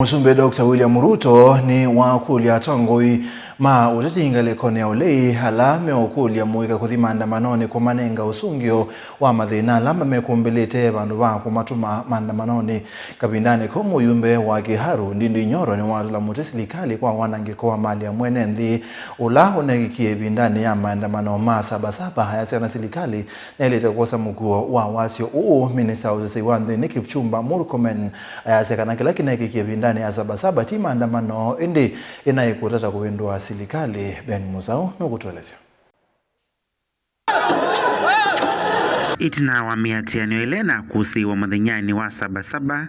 Musumbe Dr. William Ruto ni wakulia tongoi ma utatinga lekone ya ulei halame wakulia muika kuthima manoni kumanenga usungio wa mathina lama mekumbelete bandu ba kumatuma mandamanoni kabindani ko muyumbe wa Kiharu Ndindi Nyoro ni watula mutesilikali kwa wanangiko wa mali ya mwene nthi ula unegikie bindani ya maandamano ma sabasaba hayasiana silikali na ilete kukosa mkuo wa wasio minisa uzesi wanthi ni Kipchumba Murkomen hayasiakana kila kinegikie bindani ya sabasaba ti maandamano indi inaikutata kuwindua silikali. Ben Musau nukutuelezea. Itina wa miatiano elena kusiwa mathanyani wa sabasaba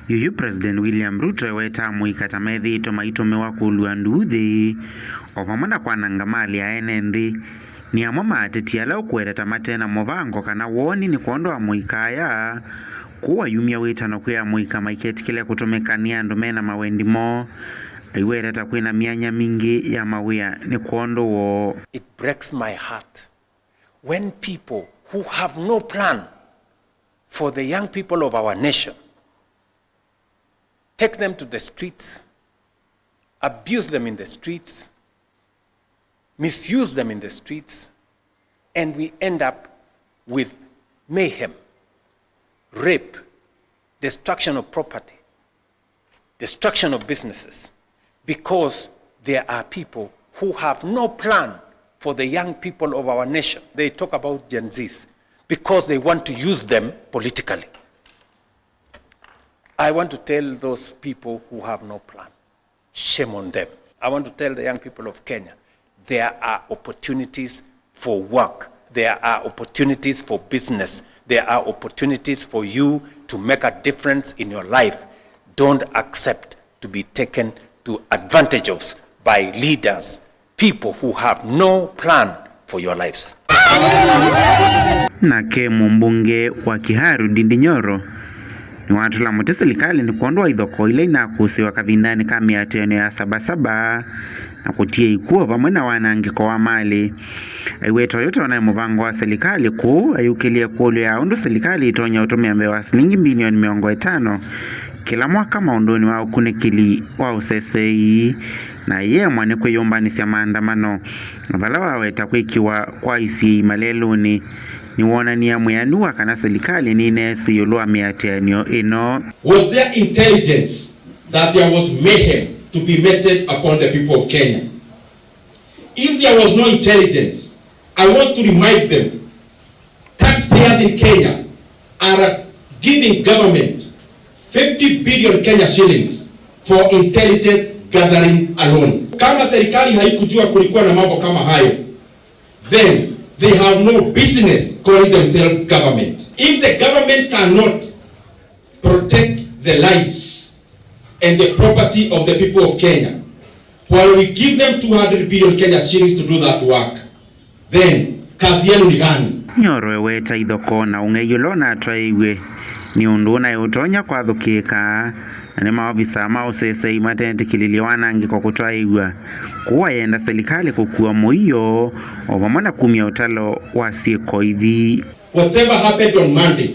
yuyu President William Ruto weta muikata methi tomaitome wa kulua nduthi ovamana kwa nangamali ya enendi ni amoma atetia lau kuereta matena movango kana woni ni kuondoa muikaya kuwa yumia wetano kuya muika maiketi kile kutomekania ndomena mawendi mo aiwereta kuina mianya mingi ya mawia ni kuondo wo. It breaks my heart when people who have no plan for the young people of our nation take them to the streets, abuse them in the streets, misuse them in the streets, and we end up with mayhem, rape, destruction of property, destruction of businesses, because there are people who have no plan for the young people of our nation. They talk about Gen Zs because they want to use them politically. I want to tell those people who have no plan, shame on them. I want to tell the young people of Kenya, there are opportunities for work. There are opportunities for business. There are opportunities for you to make a difference in your life. Don't accept to be taken to advantage of by leaders, people who have no plan for your lives. Nake mbunge wa Kiharu Ndindi Nyoro ni watula mutesilikali ni kuondoa idhoko ile na kusiwa kavindani kamiatiano ya sabasaba na kutia ikuwa vamwena wanangiko wa mali aiweto yote wana muvango wa serikali kuu ayukilia kuolu ya undu serikali itonya utumia mbewa shilingi milioni 500 kila mwaka maundoni wa ukunekili wa usesei na ye mwane kwe yombanisya maandamano vala waweta kwikiwa kwa isi maleluni ni wona ni ya mweanua kana serikali ni nesi yulua miatianio ino. Was there intelligence that there was mayhem to be meted upon the people of Kenya? If there was no intelligence, I want to remind them, taxpayers in Kenya are giving government 50 billion Kenya shillings for intelligence gathering alone. Kama serikali haikujua kulikuwa na mambo kama hayo, then they have no business calling themselves government. If the government cannot protect the lives and the property of the people of Kenya, while we give them 200 billion Kenya shillings to do that work, then kazi yenu ni gani? Nyoro weta idhoko na ungeyulona atwaiwe ni unduna yutonya kwa dhukika na maofisa mausese imatente kililiwana ngiko kutwaiwa kuwa yenda serikali kukua moyo ovamona kumia utalo wasiko hivi. Whatever happened on Monday,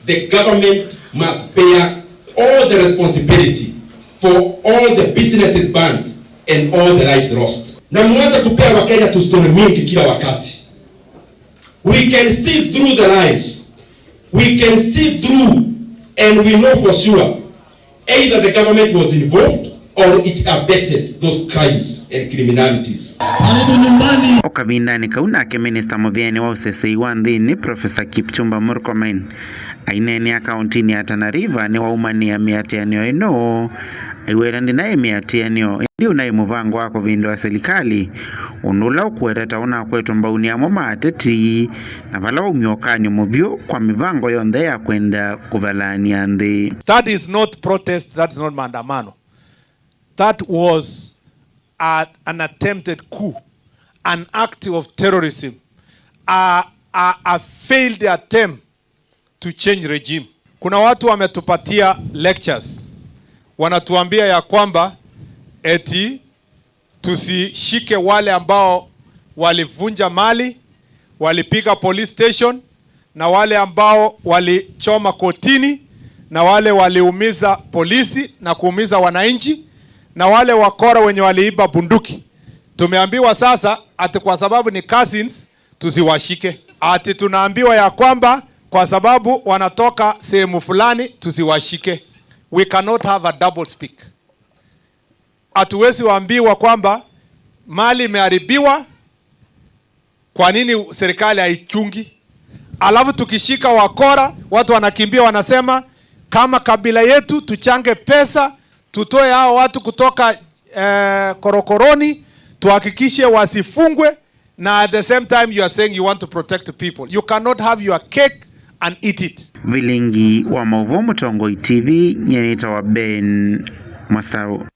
the government must bear all the responsibility for all the businesses banned and all the lives lost. Na mwacha kupea Wakenya tu story mingi kila wakati. We can see through the lies. We can see through, and we know for sure either the government was involved or it abetted those crimes and criminalities. Okavindani kaunake Minister Muvyeni wa usesei wa nthini Professor Kipchumba Murkomen aineni akaunti ya Tana River ni waumani ya miatianio ino aiwera ndinaye miatianio ndi unaye muvango wako vindo wa serikali unula ukuereta una kwetu mbauni ya moma ateti na vala umiokanyo muvyo kwa mivango yonde ya kwenda kuvalani ya nthi. That is not protest, that is not maandamano. That was an attempted coup, an act of terrorism, a failed attempt to change regime. Kuna watu wametupatia lectures, wanatuambia ya kwamba eti tusishike wale ambao walivunja mali, walipiga police station, na wale ambao walichoma kotini, na wale waliumiza polisi na kuumiza wananchi na wale wakora wenye waliiba bunduki. Tumeambiwa sasa ati kwa sababu ni cousins tusiwashike. Ati tunaambiwa ya kwamba kwa sababu wanatoka sehemu fulani tusiwashike. We cannot have a double speak. Hatuwezi waambiwa kwamba mali imeharibiwa, kwa nini serikali haichungi? Alafu tukishika wakora, watu wanakimbia wanasema kama kabila yetu tuchange pesa, tutoe hao watu kutoka korokoroni, tuhakikishe wasifungwe, na at the same time you are saying you want to protect people. You cannot have your cake and eat it. Vilingi wa Mavuo Mutongoi TV, nyenita wa Ben Masau.